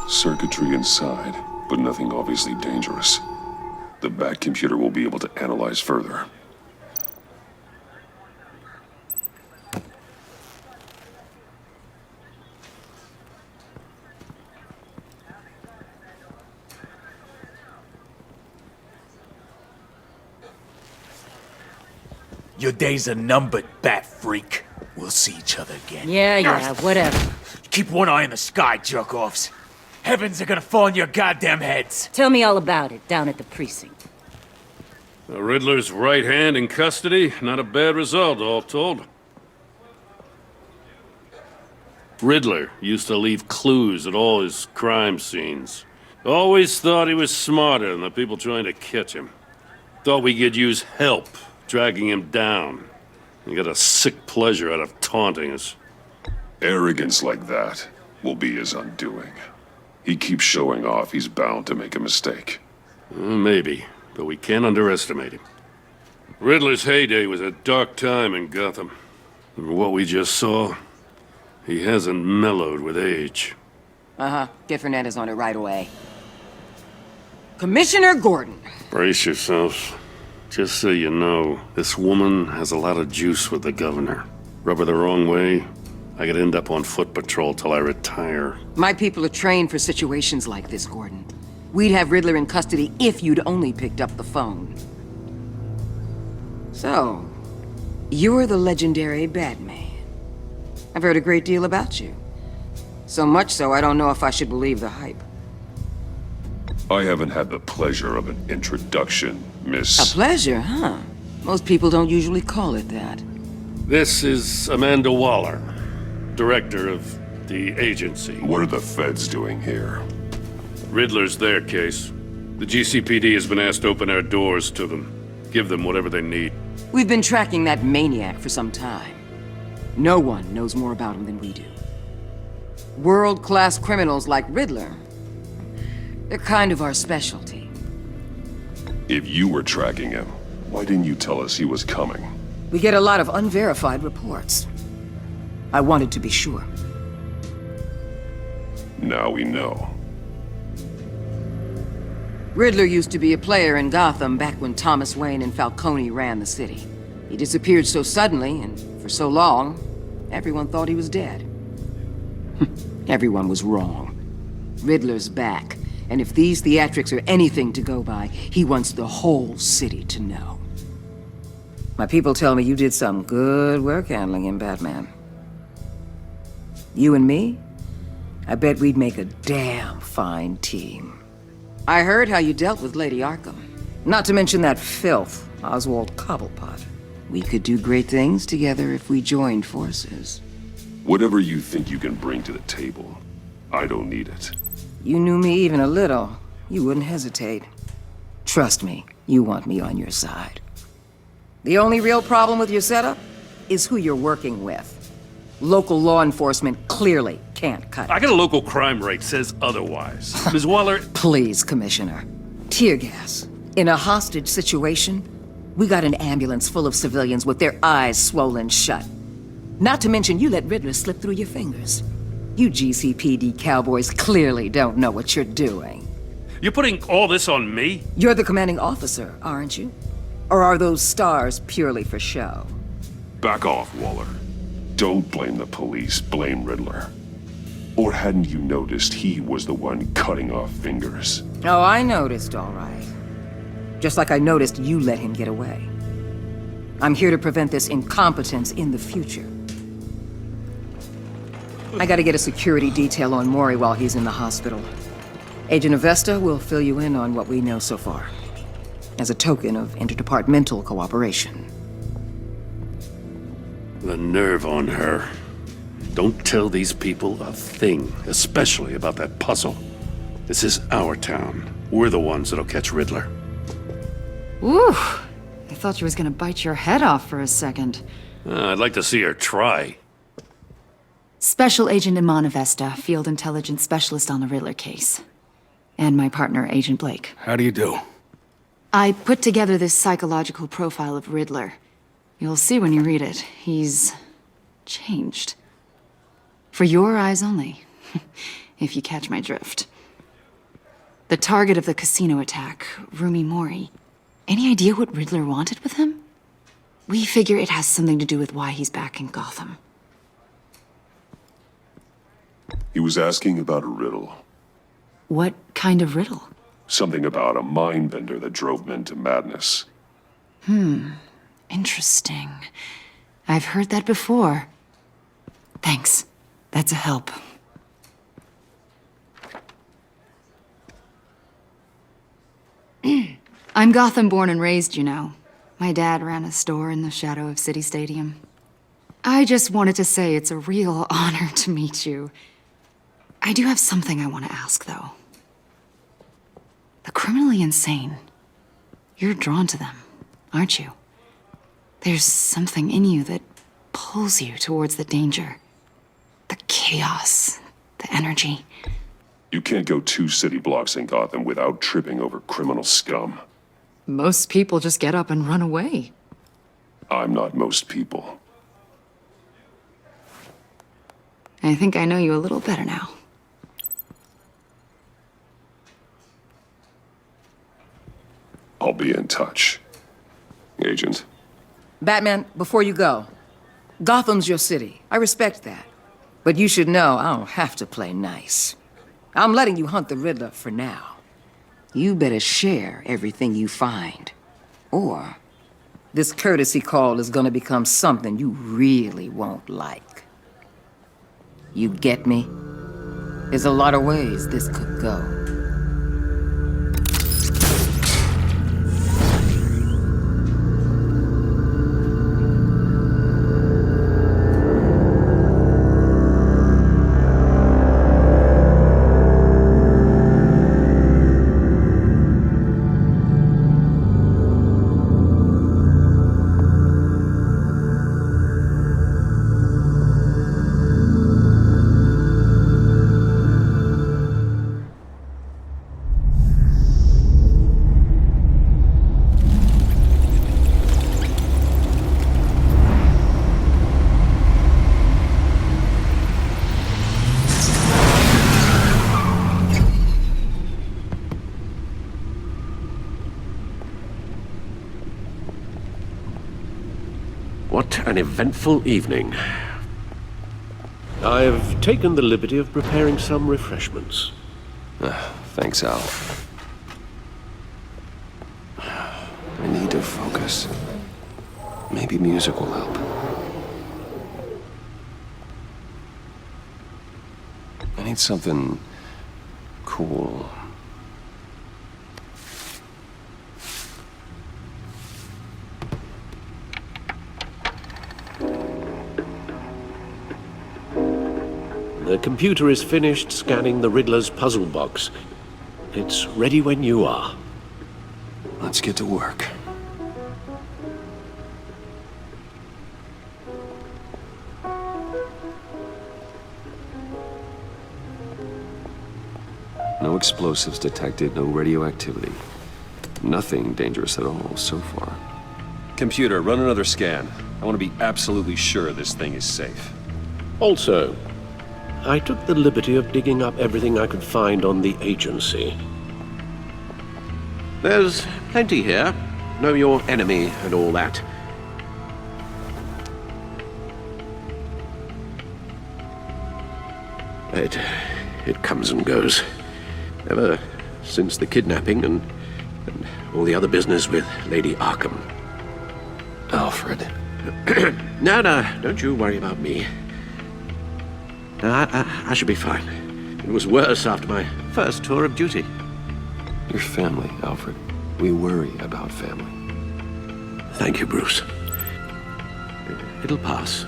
Circuitry inside, but nothing obviously dangerous. The back computer will be able to analyze further. Your days are numbered, bat freak. We'll see each other again. Yeah, whatever. Keep one eye in the sky, jerk-offs. Heavens are gonna fall on your goddamn heads. Tell me all about it down at the precinct. The Riddler's right hand in custody. Not a bad result, all told. Riddler used to leave clues at all his crime scenes. Always thought he was smarter than the people trying to catch him. Thought we could use help dragging him down. He got a sick pleasure out of taunting us. Arrogance like that will be his undoing. He keeps showing off he's bound to make a mistake. Maybe, but we can't underestimate him. Riddler's heyday was a dark time in Gotham. And what we just saw, he hasn't mellowed with age. Get Fernandez on it right away. Commissioner Gordon. Brace yourselves. Just so you know, this woman has a lot of juice with the governor. Rub her the wrong way, I could end up on foot patrol till I retire. My people are trained for situations like this, Gordon. We'd have Riddler in custody if you'd only picked up the phone. So, you're the legendary Batman. I've heard a great deal about you. So much so, I don't know if I should believe the hype. I haven't had the pleasure of an introduction, Miss... A pleasure, huh? Most people don't usually call it that. This is Amanda Waller, director of the agency. What are the feds doing here? Riddler's their case. The GCPD has been asked to open our doors to them. Give them whatever they need. We've been tracking that maniac for some time. No one knows more about him than we do. World-class criminals like Riddler, they're kind of our specialty. If you were tracking him, why didn't you tell us he was coming? We get a lot of unverified reports. I wanted to be sure. Now we know. Riddler used to be a player in Gotham back when Thomas Wayne and Falcone ran the city. He disappeared so suddenly and for so long, everyone thought he was dead. Everyone was wrong. Riddler's back, and if these theatrics are anything to go by, he wants the whole city to know. My people tell me you did some good work handling him, Batman. You and me? I bet we'd make a damn fine team. I heard how you dealt with Lady Arkham. Not to mention that filth, Oswald Cobblepot. We could do great things together if we joined forces. Whatever you think you can bring to the table, I don't need it. You knew me even a little, you wouldn't hesitate. Trust me, you want me on your side. The only real problem with your setup is who you're working with. Local law enforcement clearly can't cut it. I got a local crime rate says otherwise. Ms. Waller... Please, Commissioner. Tear gas. In a hostage situation, we got an ambulance full of civilians with their eyes swollen shut. Not to mention you let Riddler slip through your fingers. You GCPD cowboys clearly don't know what you're doing. You're putting all this on me? You're the commanding officer, aren't you? Or are those stars purely for show? Back off, Waller. Don't blame the police, blame Riddler. Or hadn't you noticed he was the one cutting off fingers? Oh, I noticed, all right. Just like I noticed you let him get away. I'm here to prevent this incompetence in the future. I gotta get a security detail on Maury while he's in the hospital. Agent Avesta will fill you in on what we know so far, as a token of interdepartmental cooperation. The nerve on her. Don't tell these people a thing, especially about that puzzle. This is our town. We're the ones that'll catch Riddler. Ooh, I thought you was gonna bite your head off for a second. I'd like to see her try. Special Agent Iman Avesta, Field Intelligence Specialist on the Riddler case. And my partner, Agent Blake. How do you do? I put together this psychological profile of Riddler. You'll see when you read it. He's changed. For your eyes only, if you catch my drift. The target of the casino attack, Rumi Mori. Any idea what Riddler wanted with him? We figure it has something to do with why he's back in Gotham. He was asking about a riddle. What kind of riddle? Something about a mind bender that drove men to madness. Interesting. I've heard that before. Thanks. That's a help. I'm Gotham born and raised, you know. My dad ran a store in the shadow of City Stadium. I just wanted to say it's a real honor to meet you. I do have something I want to ask, though. The criminally insane. You're drawn to them, aren't you? There's something in you that pulls you towards the danger. The chaos, the energy. You can't go 2 city blocks in Gotham without tripping over criminal scum. Most people just get up and run away. I'm not most people. I think I know you a little better now. I'll be in touch. Agent. Batman, before you go, Gotham's your city. I respect that. But you should know I don't have to play nice. I'm letting you hunt the Riddler for now. You better share everything you find. Or this courtesy call is gonna become something you really won't like. You get me? There's a lot of ways this could go. What an eventful evening. I've taken the liberty of preparing some refreshments. Thanks, Al. I need to focus. Maybe music will help. I need something cool. The computer is finished scanning the Riddler's puzzle box. It's ready when you are. Let's get to work. No explosives detected, no radioactivity. Nothing dangerous at all so far. Computer, run another scan. I want to be absolutely sure this thing is safe. Also, I took the liberty of digging up everything I could find on the agency. There's plenty here. Know your enemy and all that. It comes and goes. Ever since the kidnapping and all the other business with Lady Arkham. Alfred. No, don't you worry about me. I should be fine. It was worse after my first tour of duty. Your family, Alfred. We worry about family. Thank you, Bruce. It'll pass.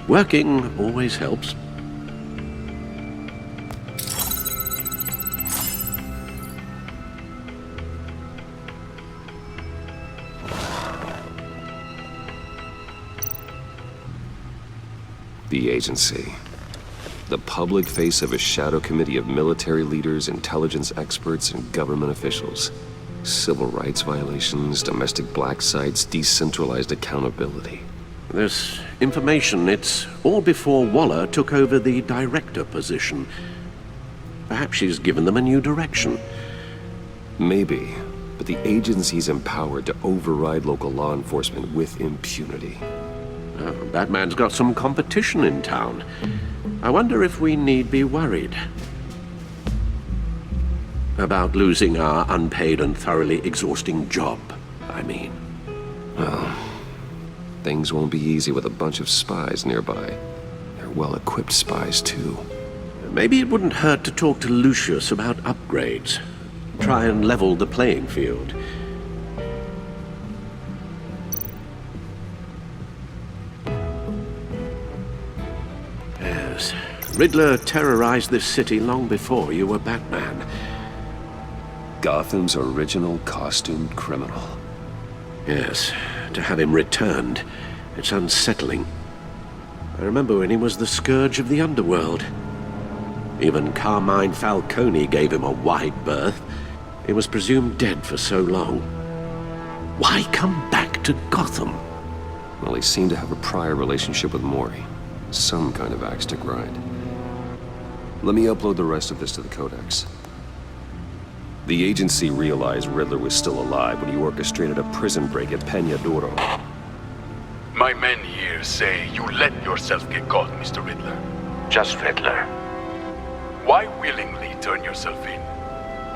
Working always helps. The agency. The public face of a shadow committee of military leaders, intelligence experts, and government officials. Civil rights violations, domestic black sites, decentralized accountability. This information, it's all before Waller took over the director position. Perhaps she's given them a new direction. Maybe, but the agency's empowered to override local law enforcement with impunity. Oh, Batman's got some competition in town. I wonder if we need be worried about losing our unpaid and thoroughly exhausting job, I mean. Well, things won't be easy with a bunch of spies nearby. They're well-equipped spies, too. Maybe it wouldn't hurt to talk to Lucius about upgrades. Try and level the playing field. Yes, Riddler terrorized this city long before you were Batman. Gotham's original costumed criminal. Yes, to have him returned, it's unsettling. I remember when he was the scourge of the underworld. Even Carmine Falcone gave him a wide berth. He was presumed dead for so long. Why come back to Gotham? Well, he seemed to have a prior relationship with Maury. Some kind of axe to grind. Let me upload the rest of this to the Codex. The agency realized Riddler was still alive when he orchestrated a prison break at Peña Duro. My men here say you let yourself get caught, Mr. Riddler. Just Riddler. Why willingly turn yourself in?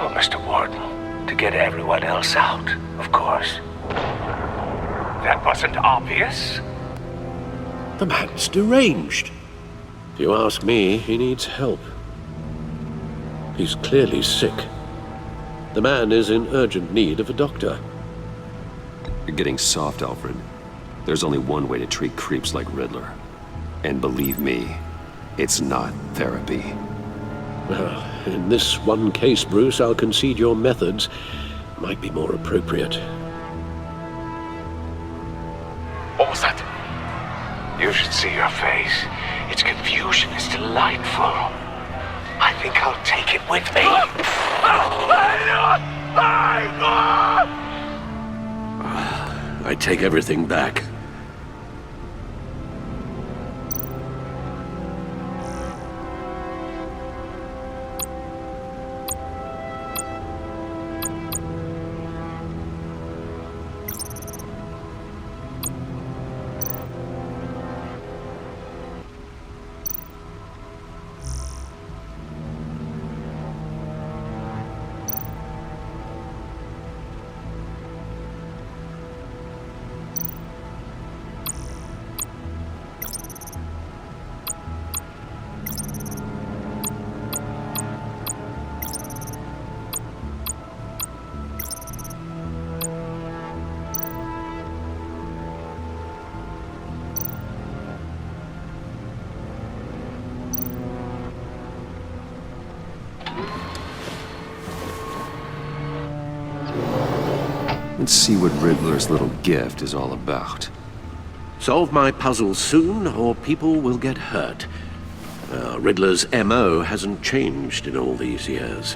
Oh, Mr. Warden, to get everyone else out, of course. That wasn't obvious? The man's deranged. If you ask me, he needs help. He's clearly sick. The man is in urgent need of a doctor. You're getting soft, Alfred. There's only one way to treat creeps like Riddler. And believe me, it's not therapy. Well, in this one case, Bruce, I'll concede your methods might be more appropriate. What was that? You should see your face. Its confusion is delightful. I think I'll take it with me. I take everything back. Let's see what Riddler's little gift is all about. Solve my puzzle soon, or people will get hurt. Riddler's M.O. hasn't changed in all these years.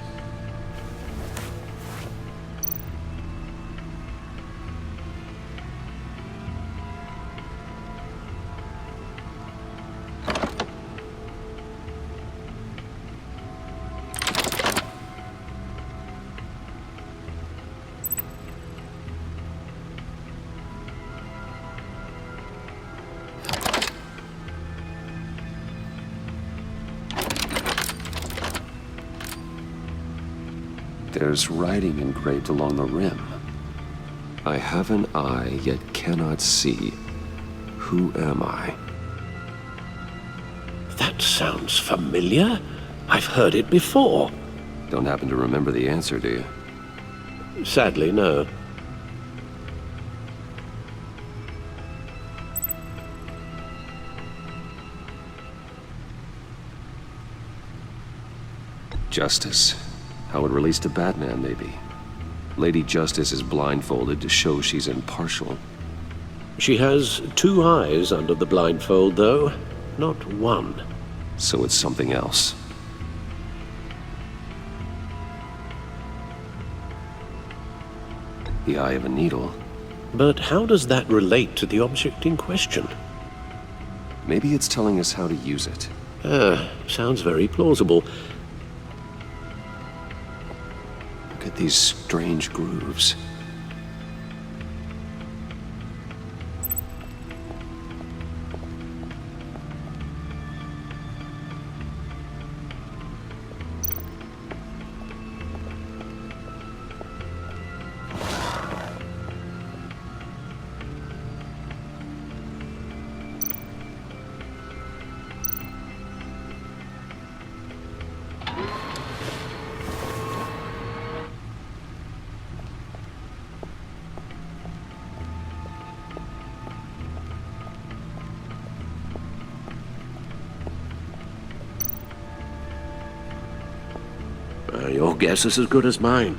There's writing engraved along the rim. I have an eye, yet cannot see. Who am I? That sounds familiar. I've heard it before. Don't happen to remember the answer, do you? Sadly, no. Justice. How it relates to Batman, maybe. Lady Justice is blindfolded to show she's impartial. She has two eyes under the blindfold, though, not one. So it's something else. The eye of a needle. But how does that relate to the object in question? Maybe it's telling us how to use it. Sounds very plausible. Look at at these strange grooves. Your guess is as good as mine.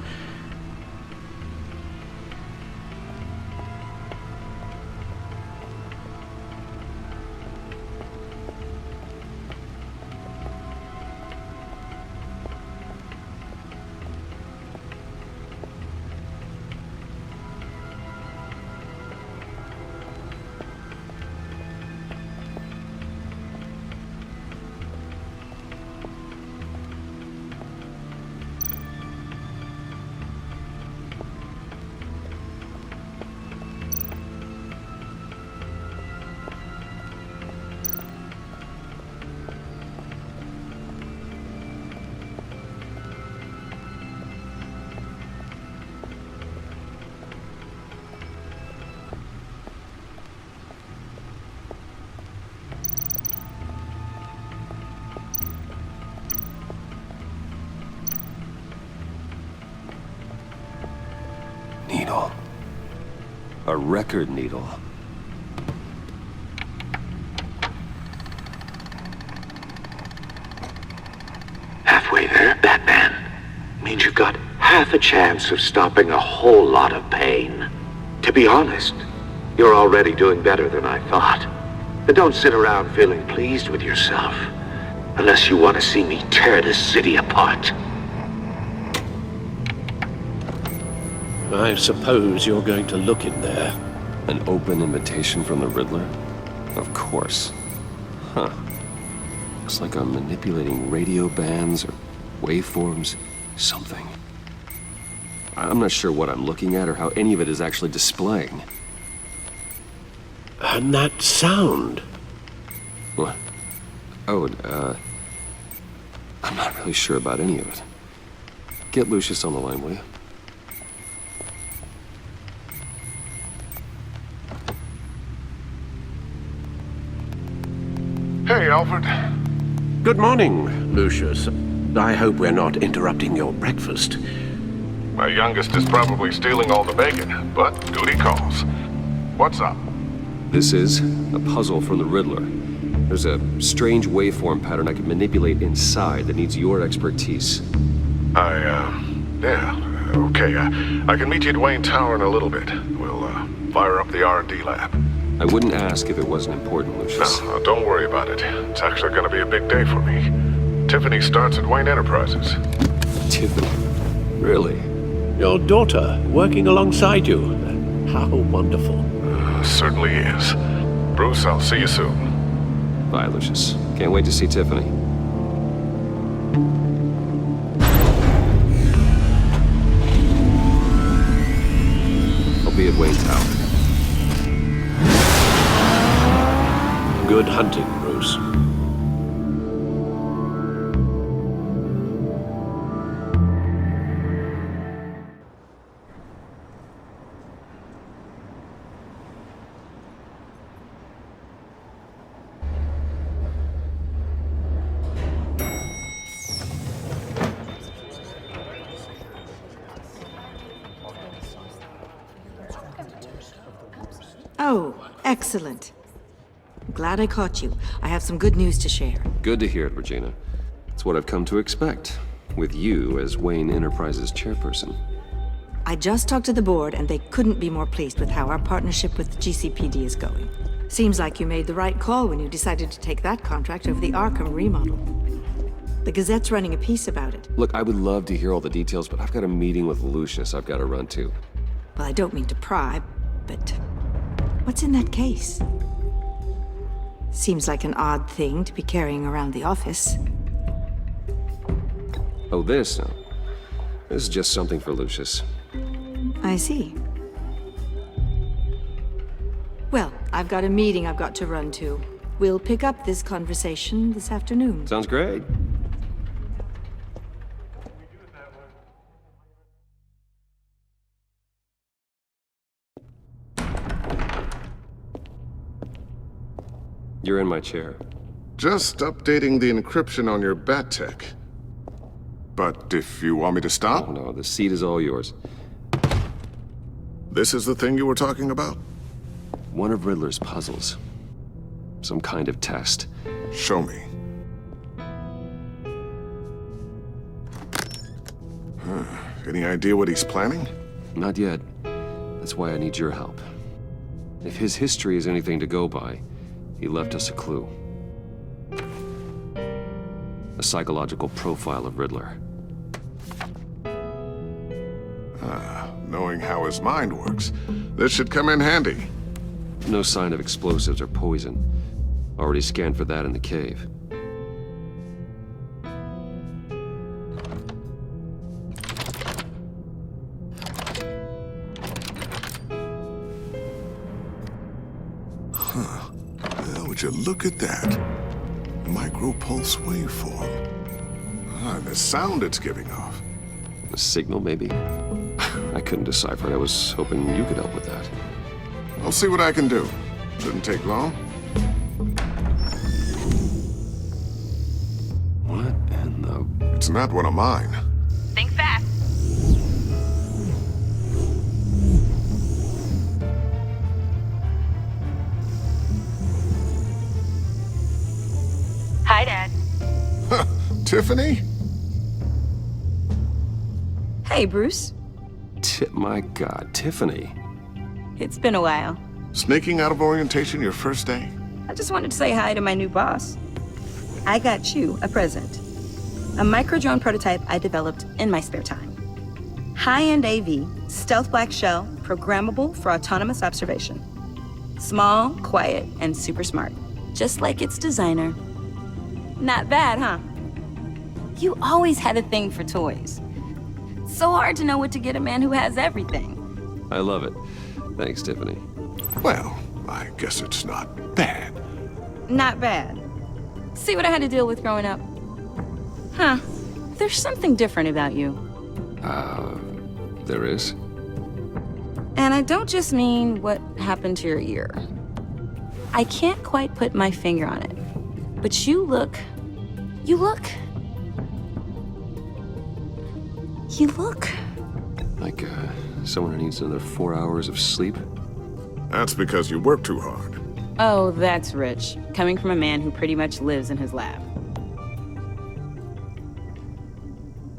Needle. A record needle. Halfway there, Batman. Means you've got half a chance of stopping a whole lot of pain. To be honest, you're already doing better than I thought. But don't sit around feeling pleased with yourself. Unless you want to see me tear this city apart. I suppose you're going to look in there. An open invitation from the Riddler? Of course. Huh. Looks like I'm manipulating radio bands or waveforms. Something. I'm not sure what I'm looking at or how any of it is actually displaying. And that sound. What? Oh, I'm not really sure about any of it. Get Lucius on the line, will you? Hey, Alfred. Good morning, Lucius. I hope we're not interrupting your breakfast. My youngest is probably stealing all the bacon, but duty calls. What's up? This is a puzzle from the Riddler. There's a strange waveform pattern I can manipulate inside that needs your expertise. Yeah, okay. I can meet you at Wayne Tower in a little bit. We'll, fire up the R&D lab. I wouldn't ask if it wasn't important, Lucius. No, don't worry about it. It's actually gonna be a big day for me. Tiffany starts at Wayne Enterprises. Tiffany? Really? Your daughter working alongside you. How wonderful. Certainly is. Bruce, I'll see you soon. Bye, Lucius. Can't wait to see Tiffany. I'll be at Wayne Tower. Good hunting, Bruce. Oh, excellent. I'm glad I caught you. I have some good news to share. Good to hear it, Regina. It's what I've come to expect, with you as Wayne Enterprises chairperson. I just talked to the board, and they couldn't be more pleased with how our partnership with the GCPD is going. Seems like you made the right call when you decided to take that contract over the Arkham remodel. The Gazette's running a piece about it. Look, I would love to hear all the details, but I've got a meeting with Lucius I've got to run to. Well, I don't mean to pry, but what's in that case? Seems like an odd thing to be carrying around the office. Oh, this? This is just something for Lucius. I see. Well, I've got a meeting I've got to run to. We'll pick up this conversation this afternoon. Sounds great. You're in my chair. Just updating the encryption on your bat tech. But if you want me to stop, Oh no, the seat is all yours. this is the thing you were talking about? One of Riddler's puzzles. Some kind of test. Show me. Any idea what he's planning? Not yet. That's why I need your help. If his history is anything to go by, he left us a clue. A psychological profile of Riddler. Knowing how his mind works, this should come in handy. No sign of explosives or poison. Already scanned for that in the cave. Well, would you look at that? Micro-pulse waveform. And the sound it's giving off. A signal, maybe? I couldn't decipher it. I was hoping you could help with that. I'll see what I can do. Shouldn't take long. What in the... It's not one of mine. Think fast. Hi, Dad. Tiffany? Hey, Bruce. My God, Tiffany. It's been a while. Sneaking out of orientation your first day? I just wanted to say hi to my new boss. I got you a present. A micro-drone prototype I developed in my spare time. High-end AV, stealth black shell, programmable for autonomous observation. Small, quiet, and super smart. Just like its designer. Not bad, huh? You always had a thing for toys. So hard to know what to get a man who has everything. I love it. Thanks, Tiffany. Well, I guess it's not bad. Not bad. See what I had to deal with growing up? Huh. There's something different about you. There is? And I don't just mean what happened to your ear. I can't quite put my finger on it. But you look... Like, someone who needs another 4 hours of sleep? That's because you work too hard. Oh, that's rich. Coming from a man who pretty much lives in his lab.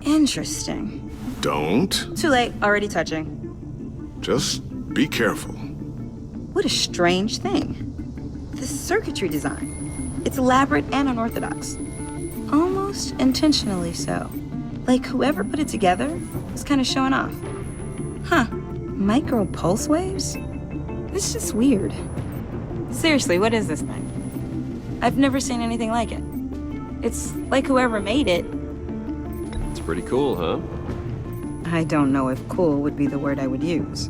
Interesting. Don't. Too late, already touching. Just be careful. What a strange thing. The circuitry design. It's elaborate and unorthodox. Almost intentionally so. Like whoever put it together was kind of showing off. Huh. Micro pulse waves? It's just weird. Seriously, what is this thing? I've never seen anything like it. It's like whoever made it. It's pretty cool, huh? I don't know if cool would be the word I would use.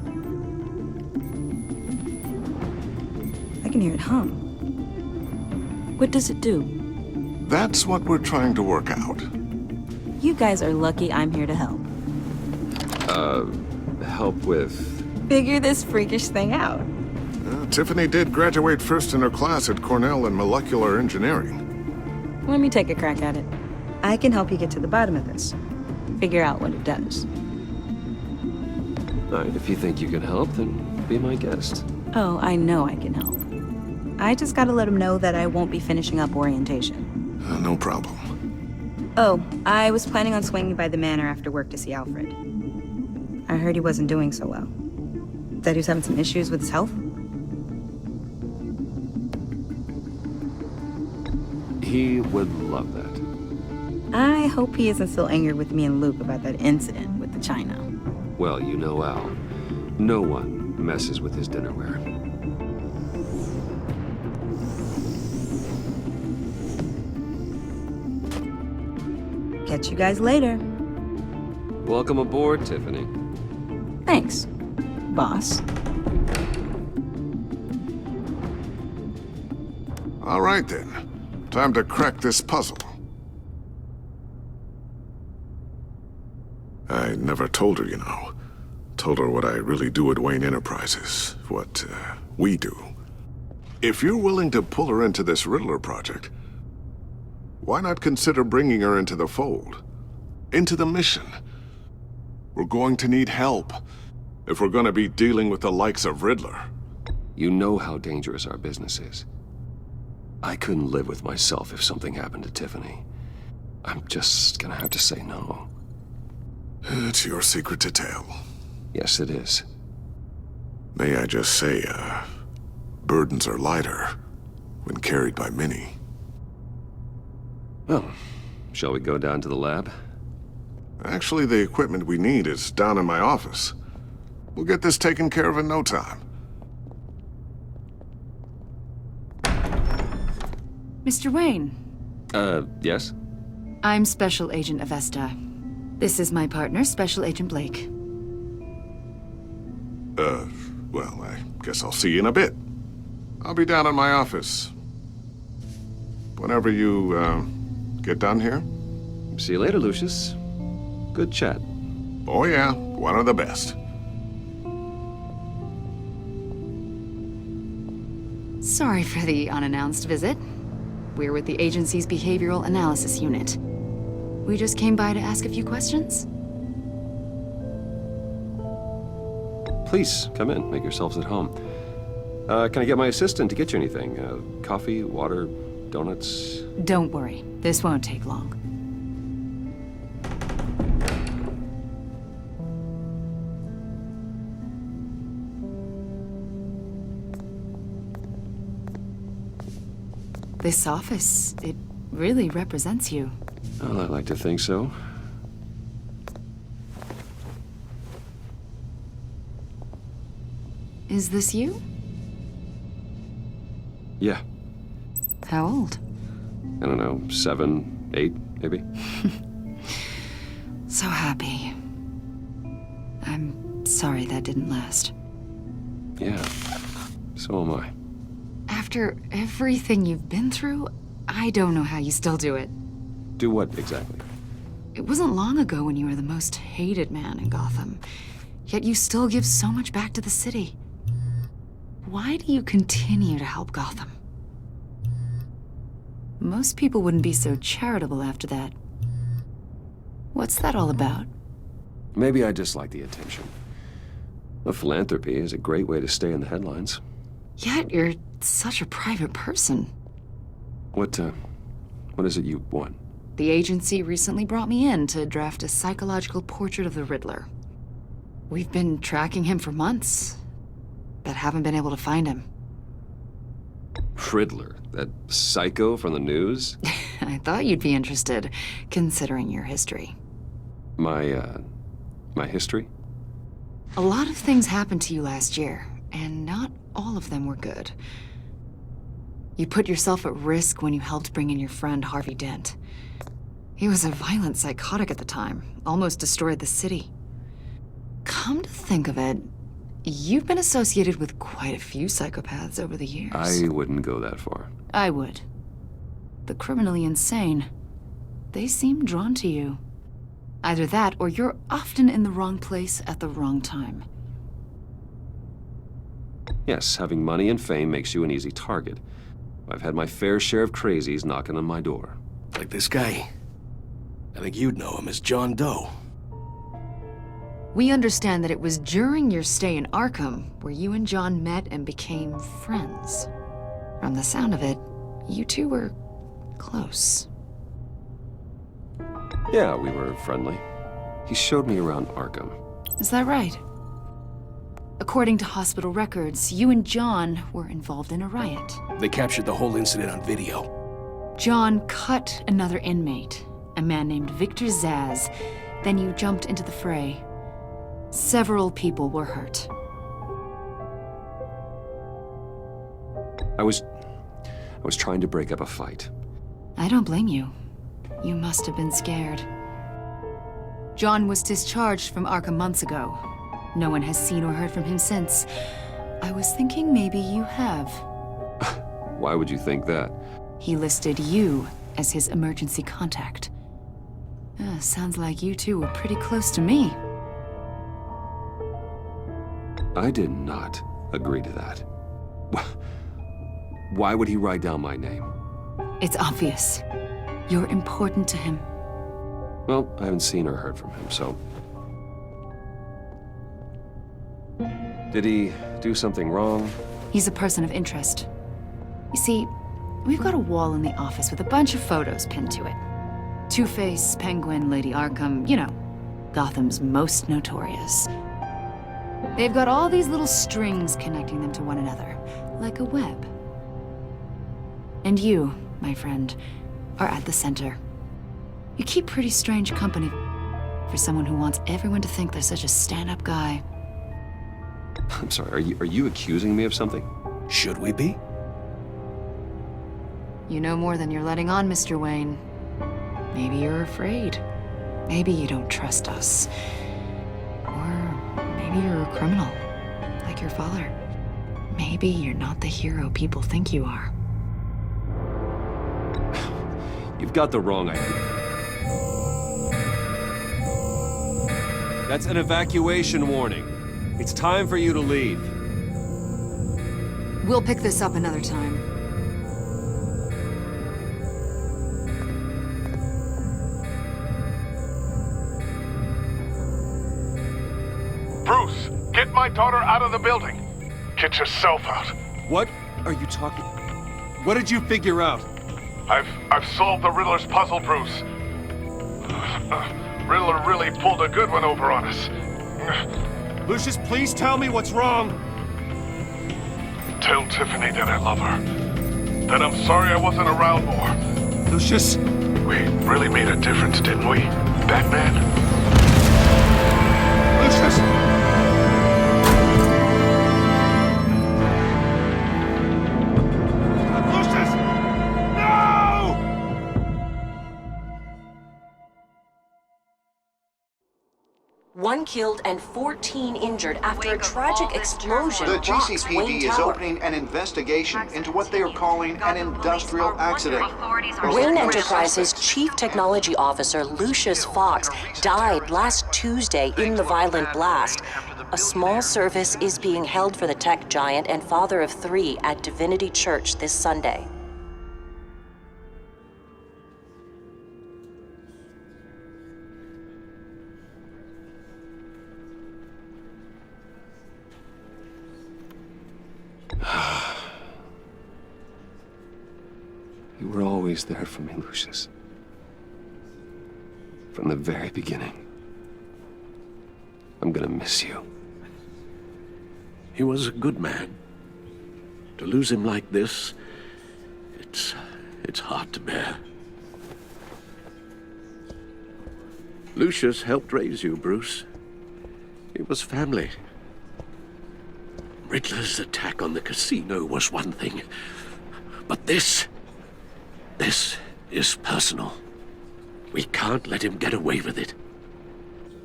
I can hear it hum. What does it do? That's what we're trying to work out. You guys are lucky I'm here to help. Help with... Figure this freakish thing out. Tiffany did graduate first in her class at Cornell in molecular engineering. Let me take a crack at it. I can help you get to the bottom of this. Figure out what it does. All right, if you think you can help, then be my guest. Oh, I know I can help. I just gotta let him know that I won't be finishing up orientation. No problem. Oh, I was planning on swinging by the manor after work to see Alfred. I heard he wasn't doing so well. That he was having some issues with his health? He would love that. I hope he isn't still angry with me and Luke about that incident with the china. Well, you know Al. No one messes with his dinnerware. Catch you guys later. Welcome aboard, Tiffany. Thanks, boss. All right then. Time to crack this puzzle. I never told her, you know. Told her what I really do at Wayne Enterprises. What, we do. If you're willing to pull her into this Riddler project, why not consider bringing her into the fold? Into the mission? We're going to need help if we're going to be dealing with the likes of Riddler. You know how dangerous our business is. I couldn't live with myself if something happened to Tiffany. I'm just gonna have to say no. It's your secret to tell. Yes, it is. May I just say, burdens are lighter when carried by many. Well, shall we go down to the lab? Actually, the equipment we need is down in my office. We'll get this taken care of in no time. Mr. Wayne. Yes? I'm Special Agent Avesta. This is my partner, Special Agent Blake. Well, I guess I'll see you in a bit. I'll be down in my office. Whenever you, get done here. See you later, Lucius. Good chat. Oh yeah, one of the best. Sorry for the unannounced visit. We're with the agency's Behavioral Analysis Unit. We just came by to ask a few questions. Please, come in. Make yourselves at home. Can I get my assistant to get you anything? Coffee, water, donuts? Don't worry. This won't take long. This office, it really represents you. Well, I'd like to think so. Is this you? Yeah. How old? I don't know, 7, 8, maybe? So happy. I'm sorry that didn't last. Yeah, so am I. After everything you've been through, I don't know how you still do it. Do what, exactly? It wasn't long ago when you were the most hated man in Gotham, yet you still give so much back to the city. Why do you continue to help Gotham? Most people wouldn't be so charitable after that. What's that all about? Maybe I just like the attention. The philanthropy is a great way to stay in the headlines. Yet you're such a private person. What is it you want? The agency recently brought me in to draft a psychological portrait of the Riddler. We've been tracking him for months, but haven't been able to find him. Riddler? That psycho from the news? I thought you'd be interested, considering your history. My history? A lot of things happened to you last year, and not all of them were good. You put yourself at risk when you helped bring in your friend Harvey Dent. He was a violent psychotic at the time, almost destroyed the city. Come to think of it, you've been associated with quite a few psychopaths over the years. I wouldn't go that far. I would. The criminally insane. They seem drawn to you. Either that, or you're often in the wrong place at the wrong time. Yes, having money and fame makes you an easy target. I've had my fair share of crazies knocking on my door. Like this guy. I think you'd know him as John Doe. We understand that it was during your stay in Arkham where you and John met and became friends. From the sound of it, you two were close. Yeah, we were friendly. He showed me around Arkham. Is that right? According to hospital records, you and John were involved in a riot. They captured the whole incident on video. John cut another inmate, a man named Victor Zaz. Then you jumped into the fray. Several people were hurt. I was trying to break up a fight. I don't blame you. You must have been scared. John was discharged from Arkham months ago. No one has seen or heard from him since. I was thinking maybe you have. Why would you think that? He listed you as his emergency contact. Sounds like you two were pretty close to me. I did not agree to that. Why would he write down my name? It's obvious. You're important to him. Well, I haven't seen or heard from him, so... Did he do something wrong? He's a person of interest. You see, we've got a wall in the office with a bunch of photos pinned to it. Two-Face, Penguin, Lady Arkham, you know, Gotham's most notorious. They've got all these little strings connecting them to one another, like a web. And you, my friend, are at the center. You keep pretty strange company for someone who wants everyone to think they're such a stand-up guy. I'm sorry, are you accusing me of something? Should we be? You know more than you're letting on, Mr. Wayne. Maybe you're afraid. Maybe you don't trust us. Or maybe you're a criminal, like your father. Maybe you're not the hero people think you are. You've got the wrong idea. That's an evacuation warning. It's time for you to leave. We'll pick this up another time. Bruce, get my daughter out of the building. Get yourself out. What are you talking... What did you figure out? I've solved the Riddler's puzzle, Bruce. Riddler really pulled a good one over on us. Lucius, please tell me what's wrong. Tell Tiffany that I love her. That I'm sorry I wasn't around more. Lucius? We really made a difference, didn't we, Batman? Lucius! One killed and 14 injured after a tragic explosion. The rocks GCPD Wayne is Tower. opening an investigation into what they are calling an industrial accident. Wayne Enterprises' Chief Technology Officer Lucius Fox died last Tuesday in the violent blast. A small service is being held for the tech giant and father of 3 at Divinity Church this Sunday. You were always there for me, Lucius. From the very beginning. I'm gonna miss you. He was a good man. To lose him like this, it's hard to bear. Lucius helped raise you, Bruce. It was family. Riddler's attack on the casino was one thing, but this is personal. We can't let him get away with it.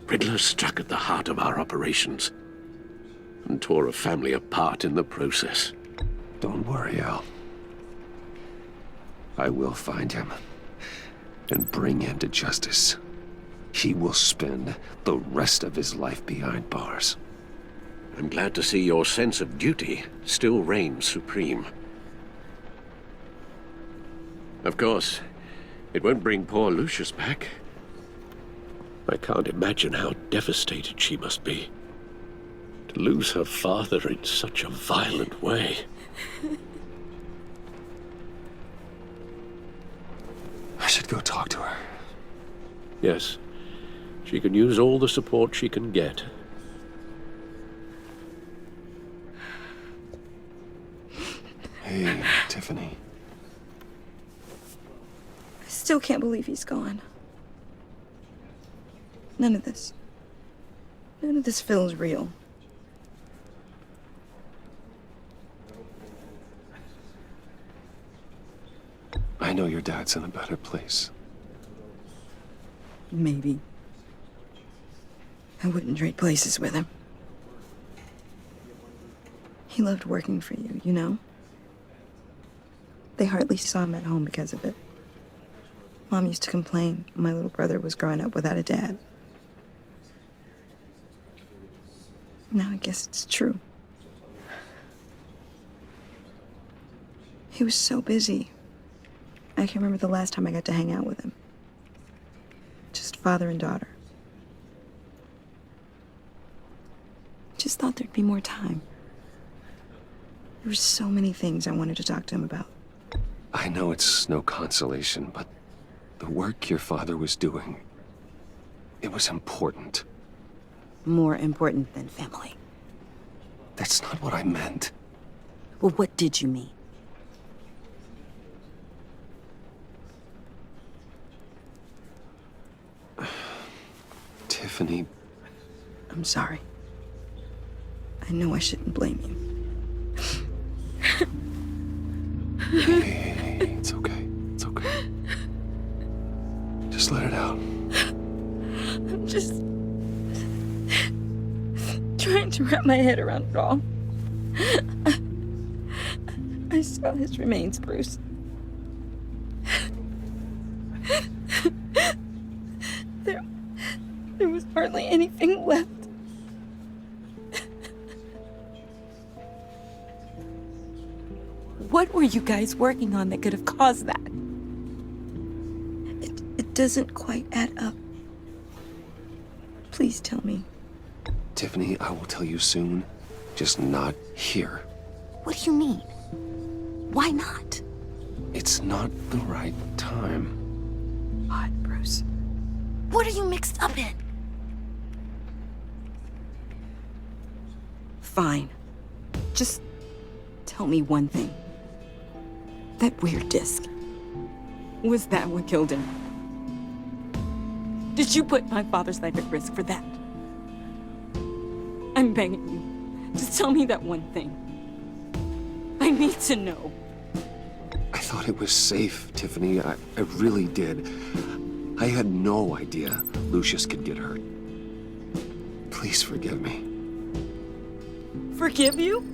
Riddler struck at the heart of our operations and tore a family apart in the process. Don't worry, Al. I will find him and bring him to justice. He will spend the rest of his life behind bars. I'm glad to see your sense of duty still reigns supreme. Of course, it won't bring poor Lucius back. I can't imagine how devastated she must be. To lose her father in such a violent way. I should go talk to her. Yes, she can use all the support she can get. Hey, Tiffany. I still can't believe he's gone. None of this feels real. I know your dad's in a better place. Maybe. I wouldn't trade places with him. He loved working for you, you know? They hardly saw him at home because of it. Mom used to complain my little brother was growing up without a dad. Now I guess it's true. He was so busy. I can't remember the last time I got to hang out with him. Just father and daughter. Just thought there'd be more time. There were so many things I wanted to talk to him about. I know it's no consolation, but the work your father was doing, it was important. More important than family. That's not what I meant. Well, what did you mean? Tiffany. I'm sorry. I know I shouldn't blame you. Hey, it's okay. It's okay. Just let it out. I'm just trying to wrap my head around it all. I saw his remains, Bruce. There was hardly anything left. What were you guys working on that could have caused that? It doesn't quite add up. Please tell me. Tiffany, I will tell you soon. Just not here. What do you mean? Why not? It's not the right time. What, Bruce? What are you mixed up in? Fine. Just tell me one thing. That weird disc. Was that what killed him? Did you put my father's life at risk for that? I'm begging you. Just tell me that one thing. I need to know. I thought it was safe, Tiffany. I really did. I had no idea Lucius could get hurt. Please forgive me. Forgive you?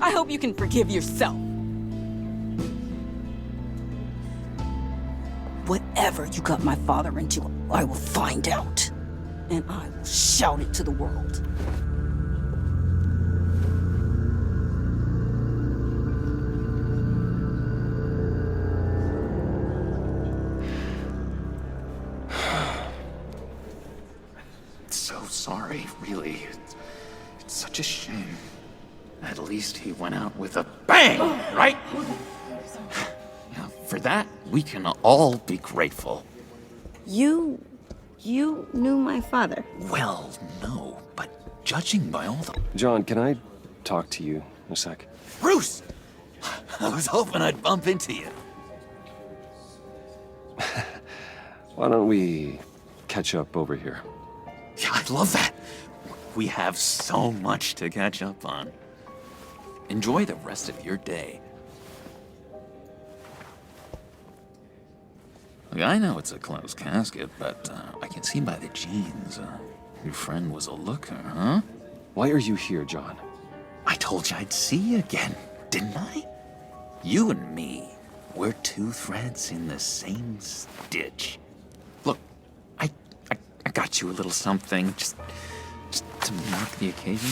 I hope you can forgive yourself. Whatever you got my father into, I will find out. And I will shout it to the world. So sorry, really. It's such a shame. At least he went out with a bang, right? Now, for that, we can all be grateful. You knew my father. Well, no, but judging by all the... John, can I talk to you a sec? Bruce! I was hoping I'd bump into you. Why don't we catch up over here? Yeah, I'd love that. We have so much to catch up on. Enjoy the rest of your day. Look, I know it's a closed casket, but I can see by the jeans, your friend was a looker, huh? Why are you here, John? I told you I'd see you again, didn't I? You and me, we're two threads in the same stitch. Look, I got you a little something, just to mark the occasion.